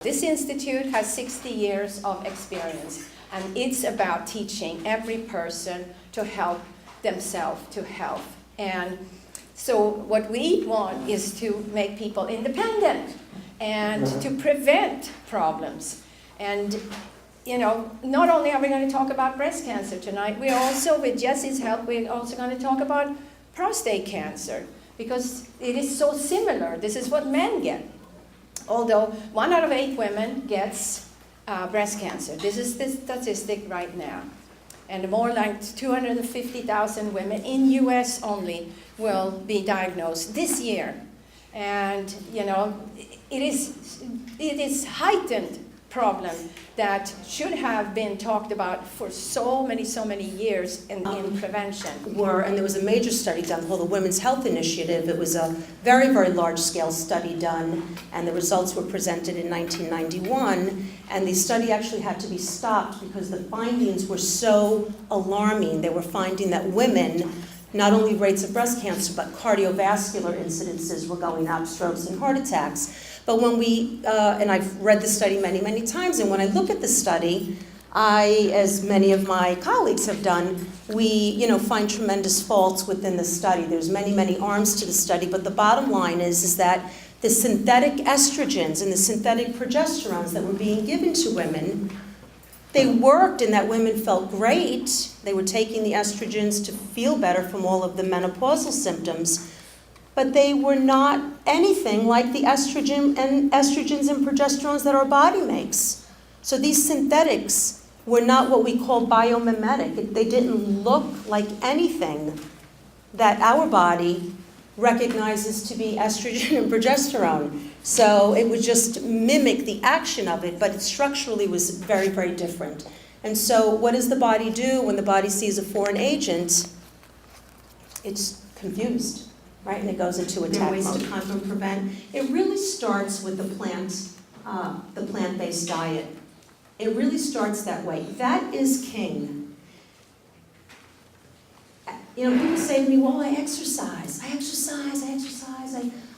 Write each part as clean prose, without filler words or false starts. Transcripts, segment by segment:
This institute has 60 years of experience, and it's about teaching every person to help themselves to health. And so what we want is to make people independent and to prevent problems. And you know, not only are we going to talk about breast cancer tonight, we're also, with Jesse's help, we're also going to talk about prostate cancer, because it is so similar. This is what men get. Although 1 out of 8 women gets breast cancer. This is the statistic right now. And more like 250,000 women in US only will be diagnosed this year. And you know, it is heightened problem that should have been talked about for so many years in prevention. And there was a major study done called the Women's Health Initiative. It was a very, very large-scale study done, and the results were presented in 1991, and the study actually had to be stopped because the findings were so alarming. They were finding that women, not only rates of breast cancer, but cardiovascular incidences were going up, strokes and heart attacks. But when we, and I've read the study many times, and when I look at the study, I, as many of my colleagues have done, we find tremendous faults within the study. There's many arms to the study, but the bottom line is that the synthetic estrogens and the synthetic progesterones that were being given to women, they worked in that women felt great. They were taking the estrogens to feel better from all of the menopausal symptoms, but they were not anything like the estrogens and progesterones that our body makes. So these synthetics were not what we call biomimetic. They didn't look like anything that our body recognizes to be estrogen and progesterone. So it would just mimic the action of it, but it structurally was very different. And so what does the body do when the body sees a foreign agent? It's confused. Right, and it goes into attack mode. To conquer and prevent. It really starts with the plant-based diet. It really starts that way. That is king. You know, people say to me, well, I exercise, I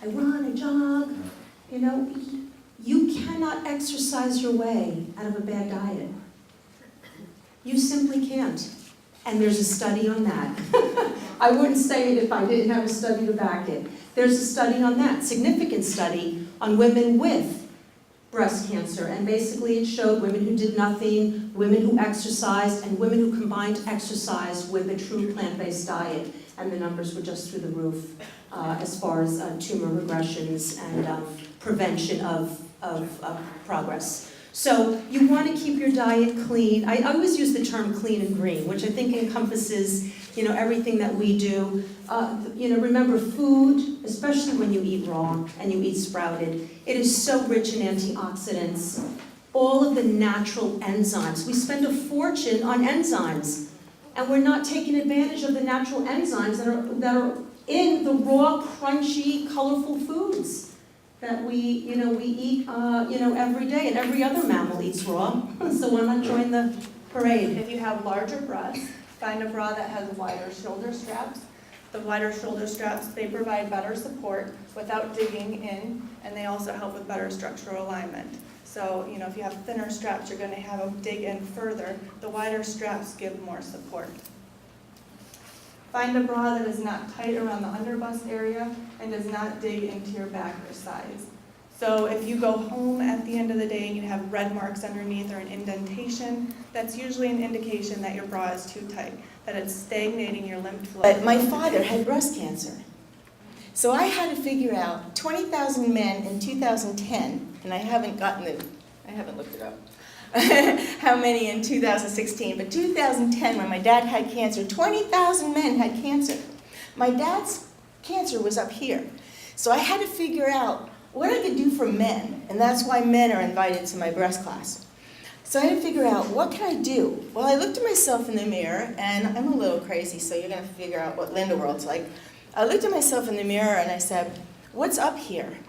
run, I jog. You know, you cannot exercise your way out of a bad diet. You simply can't. And there's a study on that. I wouldn't say it if I didn't have a study to back it. There's a study on that, significant study on women with breast cancer. And basically it showed women who did nothing, women who exercised, and women who combined exercise with a true plant-based diet. And the numbers were just through the roof as far as tumor regressions and prevention of progress. So you want to keep your diet clean. I always use the term clean and green, which I think encompasses, everything that we do. Remember food, especially when you eat raw and you eat sprouted, it is so rich in antioxidants. All of the natural enzymes. We spend a fortune on enzymes, and we're not taking advantage of the natural enzymes that are in the raw, crunchy, colorful foods that we eat, every day, and every other mammal eats raw. So why not join the parade? If you have larger breasts, find a bra that has wider shoulder straps. The wider shoulder straps, they provide better support without digging in, and they also help with better structural alignment. So, if you have thinner straps, you're going to have them dig in further. The wider straps give more support. Find a bra that is not tight around the underbust area and does not dig into your back or sides. So if you go home at the end of the day and you have red marks underneath or an indentation, that's usually an indication that your bra is too tight, that it's stagnating your lymph flow. But my father had breast cancer. So I had to figure out 20,000 men in 2010, and I haven't looked it up. How many in 2016, but 2010 when my dad had cancer, 20,000 men had cancer. My dad's cancer was up here. So I had to figure out what I could do for men, and that's why men are invited to my breast class. So I had to figure out, what can I do? Well, I looked at myself in the mirror, and I'm a little crazy, so you're gonna figure out what Linda World's like. I looked at myself in the mirror and I said, what's up here?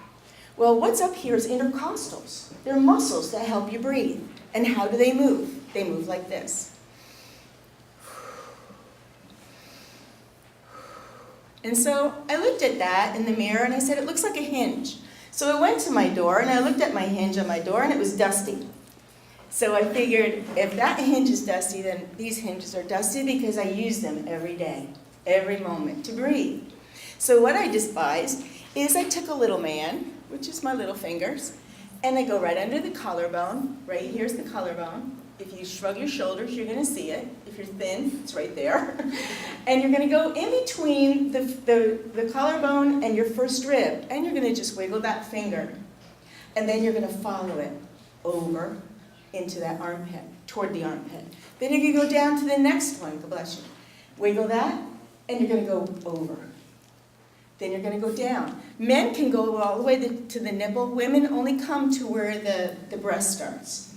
Well, what's up here is intercostals. They're muscles that help you breathe. And how do they move? They move like this. And so I looked at that in the mirror and I said, it looks like a hinge. So I went to my door and I looked at my hinge on my door and it was dusty. So I figured if that hinge is dusty, then these hinges are dusty because I use them every day, every moment to breathe. So what I devised is I took a little man, which is my little fingers, and I go right under the collarbone. Right here's the collarbone. If you shrug your shoulders, you're going to see it. If you're thin, it's right there. And you're going to go in between the collarbone and your first rib, and you're going to just wiggle that finger. And then you're going to follow it over into that armpit, toward the armpit. Then you're going to go down to the next one. God bless you. Wiggle that, and you're going to go over. Then you're going to go down. Men can go all the way to the nipple. Women only come to where the breast starts.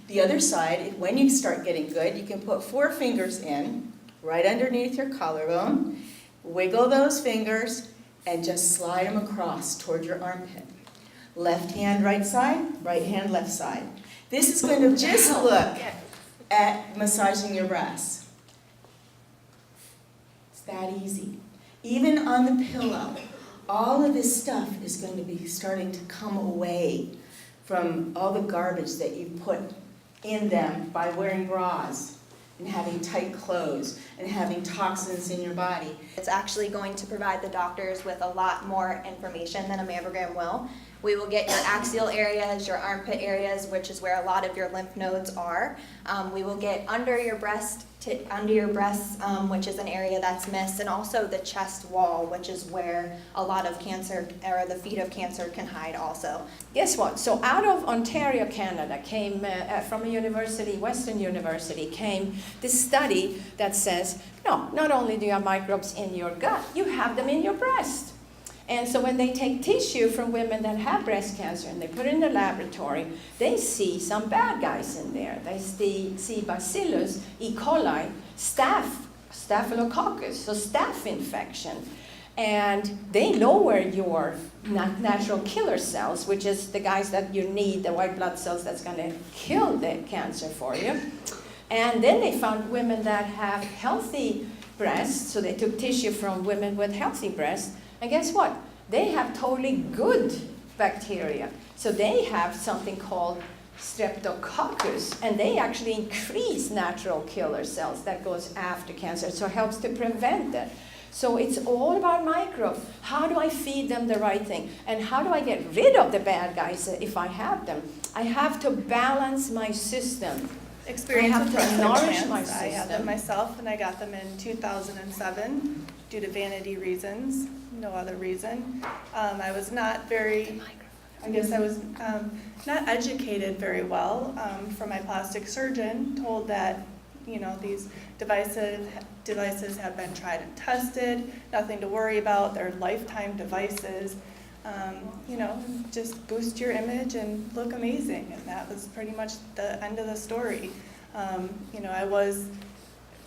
The other side, when you start getting good, you can put 4 fingers in, right underneath your collarbone, wiggle those fingers, and just slide them across toward your armpit. Left hand, right side, right hand, left side. This is going to just look at massaging your breasts. It's that easy. Even on the pillow, all of this stuff is going to be starting to come away from all the garbage that you put in them by wearing bras and having tight clothes and having toxins in your body. It's actually going to provide the doctors with a lot more information than a mammogram will. We will get your axial areas, your armpit areas, which is where a lot of your lymph nodes are. We will get under your breasts, which is an area that's missed, and also the chest wall, which is where a lot of cancer, or the feet of cancer, can hide also. Guess what? So out of Ontario, Canada, came from a university, Western University, came this study that says, no, not only do you have microbes in your gut, you have them in your breast. And so when they take tissue from women that have breast cancer and they put it in the laboratory, they see some bad guys in there. They see Bacillus, E. coli, Staphylococcus, so staph infection. And they lower your natural killer cells, which is the guys that you need, the white blood cells that's going to kill the cancer for you. And then they found women that have healthy breasts, so they took tissue from women with healthy breasts. And guess what? They have totally good bacteria. So they have something called Streptococcus, and they actually increase natural killer cells that goes after cancer, so it helps to prevent it. So it's all about microbes. How do I feed them the right thing? And how do I get rid of the bad guys if I have them? I have to balance my system. Experience I have with to breast nourish implants. my I had them system. myself, and I got them in 2007 due to vanity reasons, no other reason. I was not very, I guess I was not educated very well from my plastic surgeon, told that, you know, these devices have been tried and tested, nothing to worry about, they're lifetime devices. You know, just boost your image and look amazing, and that was pretty much the end of the story. You know, I was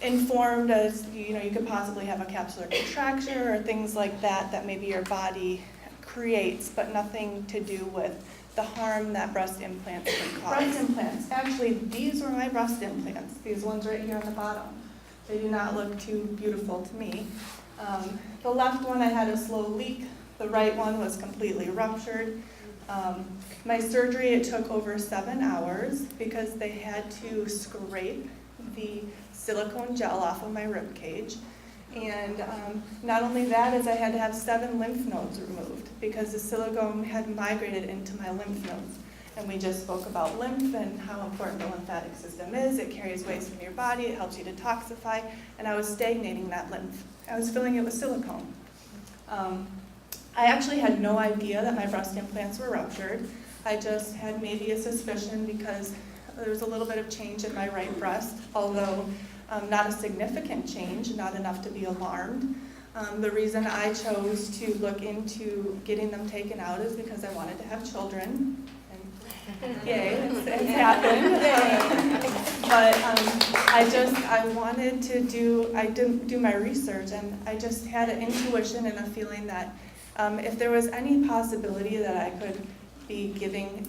informed as, you know, you could possibly have a capsular contracture or things like that that maybe your body creates, but nothing to do with the harm that breast implants can cause. Breast implants, actually, these were my breast implants, these ones right here on the bottom. They do not look too beautiful to me. The left one I had a slow leak. The right one was completely ruptured. My surgery, it took over 7 hours because they had to scrape the silicone gel off of my rib cage. And not only that, is I had to have 7 lymph nodes removed because the silicone had migrated into my lymph nodes. And we just spoke about lymph and how important the lymphatic system is. It carries waste from your body, it helps you detoxify, and I was stagnating that lymph. I was filling it with silicone. I actually had no idea that my breast implants were ruptured. I just had maybe a suspicion because there was a little bit of change in my right breast, although not a significant change, not enough to be alarmed. The reason I chose to look into getting them taken out is because I wanted to have children. And yay, it's happened. But I didn't do my research, and I just had an intuition and a feeling that if there was any possibility that I could be giving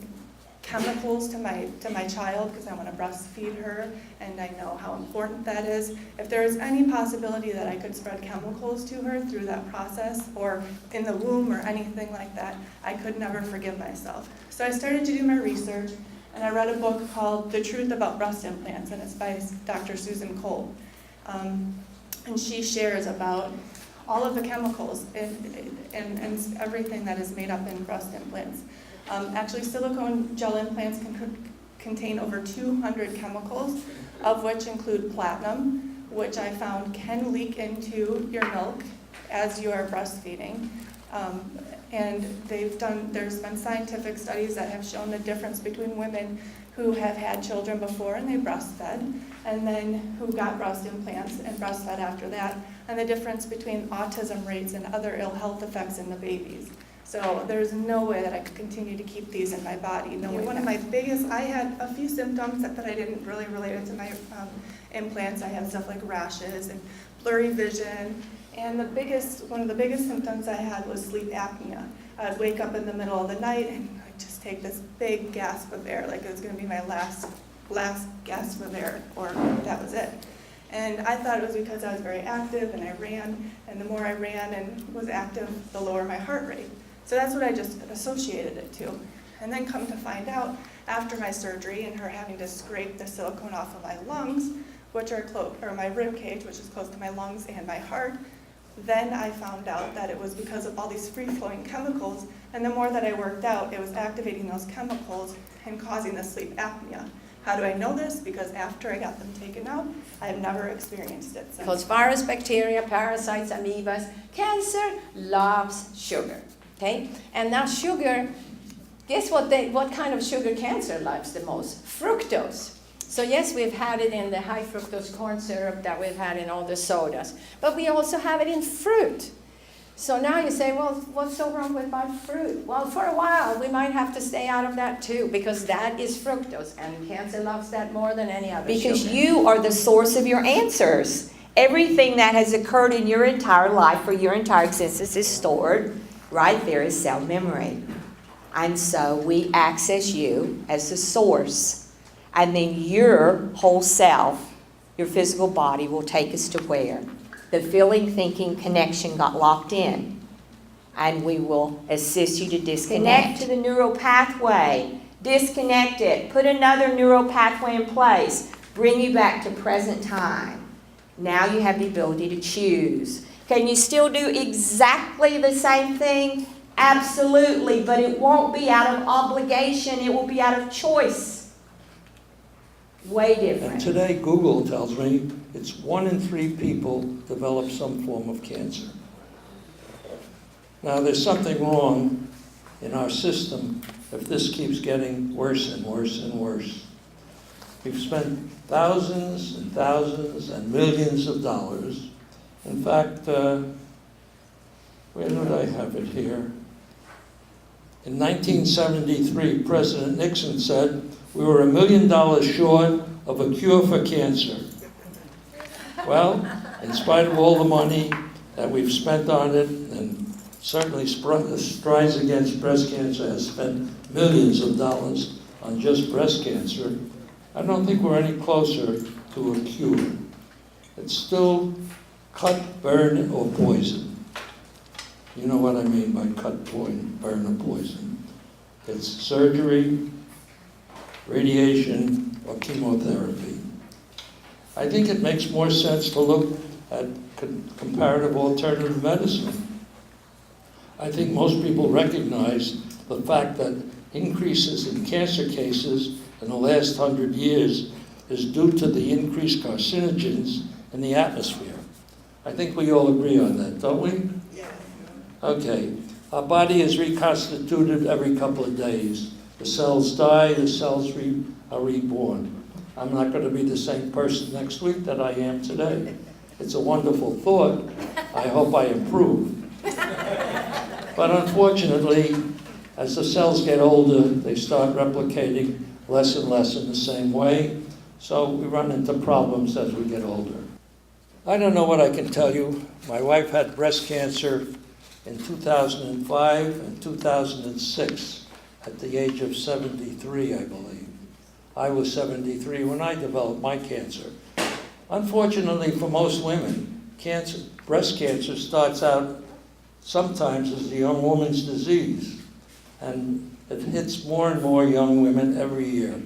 chemicals to my child because I want to breastfeed her, and I know how important that is. If there is any possibility that I could spread chemicals to her through that process or in the womb or anything like that, I could never forgive myself. So I started to do my research, and I read a book called The Truth About Breast Implants, and it's by Dr. Susan Cole. And she shares about all of the chemicals and everything that is made up in breast implants. Actually, silicone gel implants can contain over 200 chemicals, of which include platinum, which I found can leak into your milk as you are breastfeeding. And there's been scientific studies that have shown the difference between women who have had children before and they breastfed, and then who got breast implants and breastfed after that, and the difference between autism rates and other ill health effects in the babies. So there's no way that I could continue to keep these in my body. One of my biggest, I had a few symptoms that I didn't really relate to my implants. I had stuff like rashes and blurry vision. And one of the biggest symptoms I had was sleep apnea. I'd wake up in the middle of the night and I'd just take this big gasp of air, like it was going to be my last gasp of air, or that was it. And I thought it was because I was very active and I ran, and the more I ran and was active, the lower my heart rate. So that's what I just associated it to. And then come to find out, after my surgery and her having to scrape the silicone off of my lungs, which are or my rib cage, which is close to my lungs and my heart, then I found out that it was because of all these free-flowing chemicals, and the more that I worked out, it was activating those chemicals and causing the sleep apnea. How do I know this? Because after I got them taken out, I have never experienced it since. Because virus, bacteria, parasites, amoebas, cancer loves sugar, okay? And now sugar, guess what kind of sugar cancer loves the most? Fructose. So yes, we've had it in the high fructose corn syrup that we've had in all the sodas, but we also have it in fruit. So now you say, well, what's so wrong with my fruit? Well, for a while, we might have to stay out of that too, because that is fructose, and cancer loves that more than any other Because sugar. you are the source of your answers. Everything that has occurred in your entire life or your entire existence is stored right there as cell memory. And so we access you as the source. And then your whole self, your physical body, will take us to where? The feeling, thinking, connection got locked in. And we will assist you to disconnect to the neural pathway. Disconnect it. Put another neural pathway in place. Bring you back to present time. Now you have the ability to choose. Can you still do exactly the same thing? Absolutely, but it won't be out of obligation. It will be out of choice. Way different. And today, Google tells me it's 1 in 3 people develop some form of cancer. Now, there's something wrong in our system if this keeps getting worse and worse and worse. We've spent thousands and thousands and millions of dollars. In fact, where did I have it here? In 1973, President Nixon said, we were $1 million short of a cure for cancer. Well, in spite of all the money that we've spent on it, and certainly Strides Against Breast Cancer has spent millions of dollars on just breast cancer, I don't think we're any closer to a cure. It's still cut, burn, or poison. You know what I mean by cut, burn, or poison. It's surgery, radiation, or chemotherapy. I think it makes more sense to look at comparative alternative medicine. I think most people recognize the fact that increases in cancer cases in the last 100 years is due to the increased carcinogens in the atmosphere. I think we all agree on that, don't we? Yeah. Okay. Our body is reconstituted every couple of days. The cells die, the cells are reborn. I'm not going to be the same person next week that I am today. It's a wonderful thought. I hope I improve. But unfortunately, as the cells get older, they start replicating less and less in the same way. So we run into problems as we get older. I don't know what I can tell you. My wife had breast cancer in 2005 and 2006. at the age of 73, I believe. I was 73 when I developed my cancer. Unfortunately for most women, breast cancer starts out sometimes as a young woman's disease, and it hits more and more young women every year.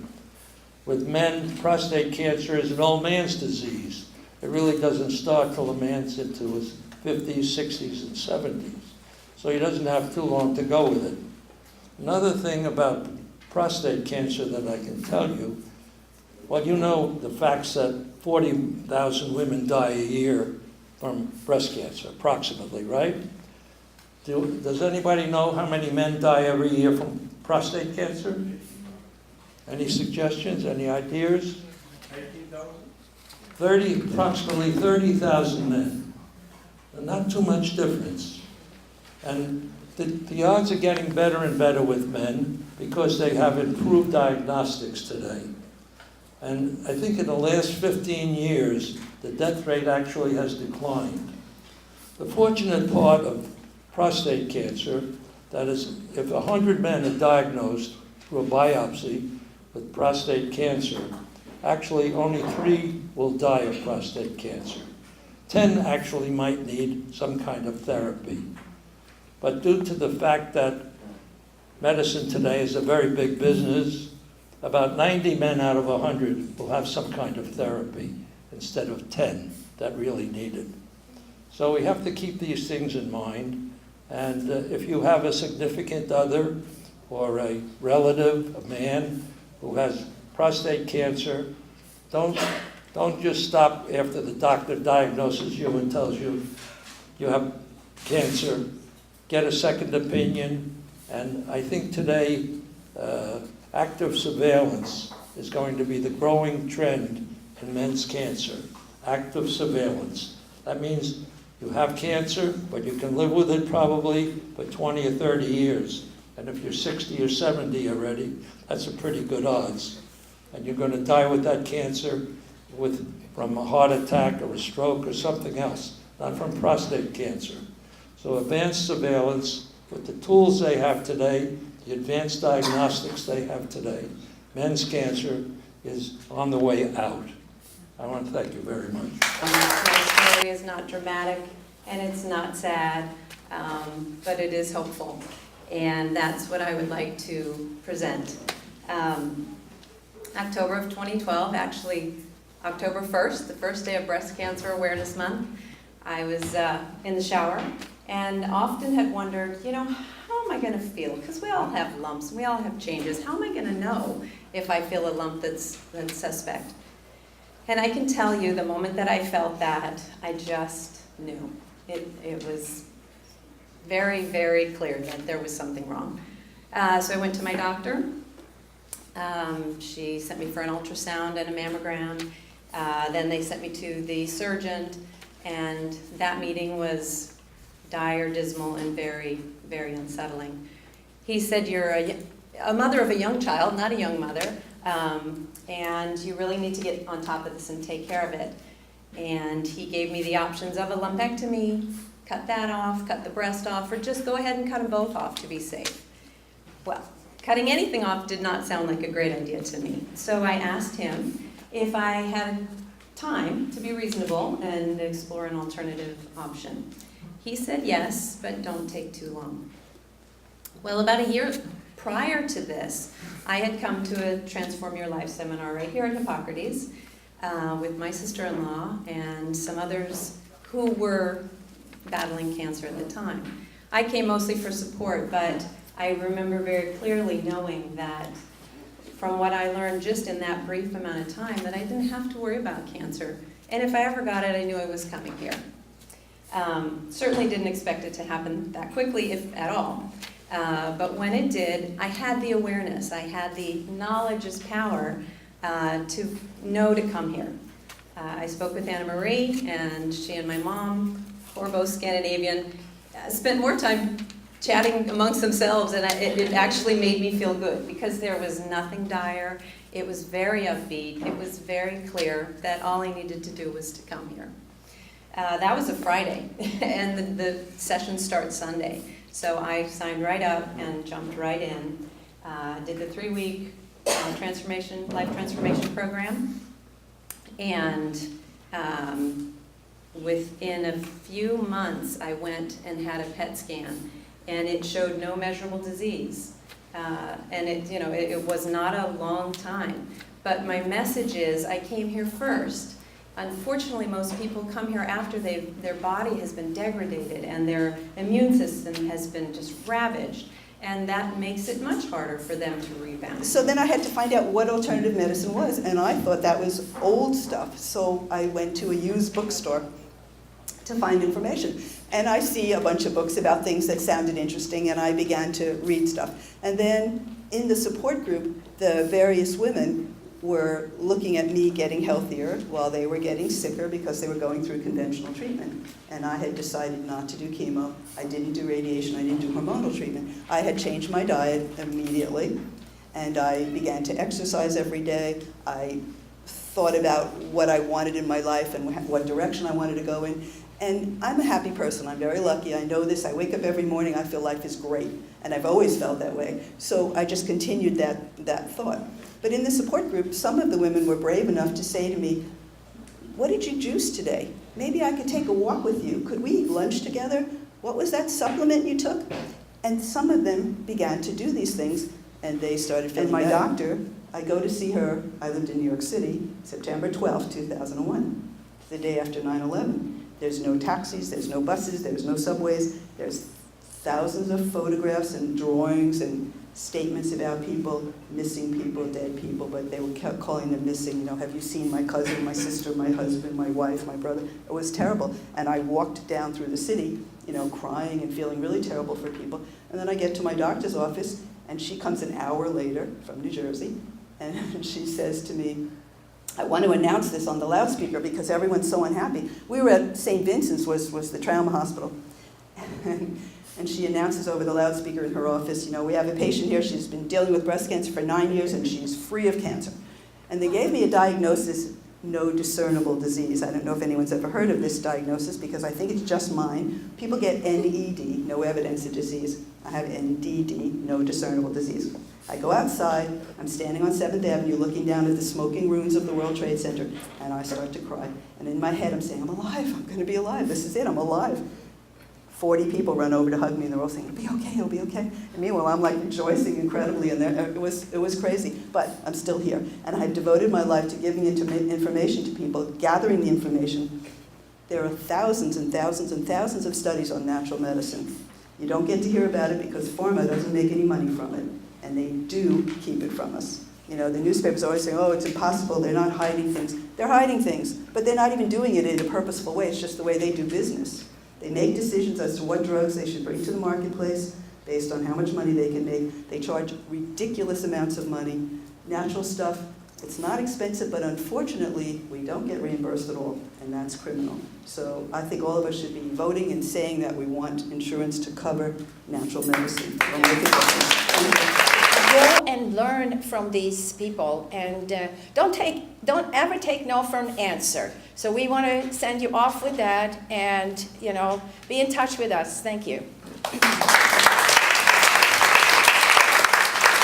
With men, prostate cancer is an old man's disease. It really doesn't start till a man's into his 50s, 60s, and 70s. So he doesn't have too long to go with it. Another thing about prostate cancer that I can tell you, well, you know the facts that 40,000 women die a year from breast cancer, approximately, right? Does anybody know how many men die every year from prostate cancer? Any suggestions, any ideas? 18,000? Approximately 30,000 men. And not too much difference. And the odds are getting better and better with men because they have improved diagnostics today. And I think in the last 15 years, the death rate actually has declined. The fortunate part of prostate cancer, that is, if 100 men are diagnosed through a biopsy with prostate cancer, actually only 3 will die of prostate cancer. 10 actually might need some kind of therapy. But due to the fact that medicine today is a very big business, about 90 men out of 100 will have some kind of therapy instead of 10 that really need it. So we have to keep these things in mind. And if you have a significant other or a relative, a man who has prostate cancer, don't just stop after the doctor diagnoses you and tells you you have cancer. Get a second opinion. And I think today, active surveillance is going to be the growing trend in men's cancer. Active surveillance. That means you have cancer, but you can live with it probably for 20 or 30 years. And if you're 60 or 70 already, that's a pretty good odds. And you're going to die with that cancer from a heart attack or a stroke or something else, not from prostate cancer. So advanced surveillance, with the tools they have today, the advanced diagnostics they have today, men's cancer is on the way out. I want to thank you very much. My story is not dramatic and it's not sad, but it is hopeful. And that's what I would like to present. October of 2012, actually October 1st, the first day of Breast Cancer Awareness Month, I was in the shower and often had wondered, how am I going to feel? Because we all have lumps, we all have changes. How am I going to know if I feel a lump that's suspect? And I can tell you, the moment that I felt that, I just knew. It was very, very clear that there was something wrong. So I went to my doctor. She sent me for an ultrasound and a mammogram. Then they sent me to the surgeon, and that meeting was dire, dismal, and very, very unsettling. He said, you're a mother of a young child, not a young mother, and you really need to get on top of this and take care of it. And he gave me the options of a lumpectomy, cut that off, cut the breast off, or just go ahead and cut them both off to be safe. Well, cutting anything off did not sound like a great idea to me. So I asked him if I had time to be reasonable and explore an alternative option. He said yes, but don't take too long. Well, about a year prior to this, I had come to a Transform Your Life seminar right here at Hippocrates with my sister-in-law and some others who were battling cancer at the time. I came mostly for support, but I remember very clearly knowing that from what I learned just in that brief amount of time, that I didn't have to worry about cancer. And if I ever got it, I knew it was coming here. Certainly didn't expect it to happen that quickly, if at all. But when it did, I had the awareness, I had the knowledge is power to know to come here. I spoke with Anna Marie, and she and my mom, who are both Scandinavian, spent more time chatting amongst themselves, and it actually made me feel good because there was nothing dire. It was very upbeat. It was very clear that all I needed to do was to come here. That was a Friday, and the session starts Sunday. So I signed right up and jumped right in. did the 3-week life transformation program, and within a few months, I went and had a PET scan, and it showed no measurable disease. And it was not a long time. But my message is, I came here first. Unfortunately, most people come here after their body has been degraded and their immune system has been just ravaged. And that makes it much harder for them to rebound. So then I had to find out what alternative medicine was, and I thought that was old stuff. So I went to a used bookstore to find information. And I see a bunch of books about things that sounded interesting, and I began to read stuff. And then in the support group, the various women were looking at me getting healthier while they were getting sicker because they were going through conventional treatment. And I had decided not to do chemo. I didn't do radiation. I didn't do hormonal treatment. I had changed my diet immediately, and I began to exercise every day. I thought about what I wanted in my life and what direction I wanted to go in. And I'm a happy person. I'm very lucky. I know this. I wake up every morning. I feel life is great. And I've always felt that way. So I just continued that thought. But in the support group, some of the women were brave enough to say to me, "What did you juice today? Maybe I could take a walk with you. Could we eat lunch together? What was that supplement you took?" And some of them began to do these things, and they started feeling better. And my doctor, I go to see her. I lived in New York City, September 12, 2001, the day after 9/11. There's no taxis, there's no buses, there's no subways. There's thousands of photographs and drawings and statements about people, missing people, dead people, but they kept calling them missing. Have you seen my cousin, my sister, my husband, my wife, my brother? It was terrible. And I walked down through the city, crying and feeling really terrible for people. And then I get to my doctor's office, and she comes an hour later from New Jersey, and she says to me, "I want to announce this on the loudspeaker because everyone's so unhappy." We were at St. Vincent's, was the trauma hospital. And she announces over the loudspeaker in her office, "We have a patient here. She's been dealing with breast cancer for 9 years, and she's free of cancer." And they gave me a diagnosis, no discernible disease. I don't know if anyone's ever heard of this diagnosis because I think it's just mine. People get NED, no evidence of disease. I have NDD, no discernible disease. I go outside, I'm standing on 7th Avenue looking down at the smoking ruins of the World Trade Center, and I start to cry. And in my head I'm saying, "I'm alive, I'm going to be alive, this is it, I'm alive." 40 people run over to hug me, and they're all saying, "It'll be okay, it'll be okay." And meanwhile, I'm like rejoicing incredibly, and it was crazy. But I'm still here. And I've devoted my life to giving information to people, gathering the information. There are thousands and thousands and thousands of studies on natural medicine. You don't get to hear about it because pharma doesn't make any money from it. And they do keep it from us. The newspapers always say, "Oh, it's impossible, they're not hiding things." They're hiding things, but they're not even doing it in a purposeful way. It's just the way they do business. They make decisions as to what drugs they should bring to the marketplace based on how much money they can make. They charge ridiculous amounts of money. Natural stuff, it's not expensive, but unfortunately, we don't get reimbursed at all, and that's criminal. So I think all of us should be voting and saying that we want insurance to cover natural medicine. Go and learn from these people, and don't ever take no for an answer. So we want to send you off with that, and be in touch with us. Thank you.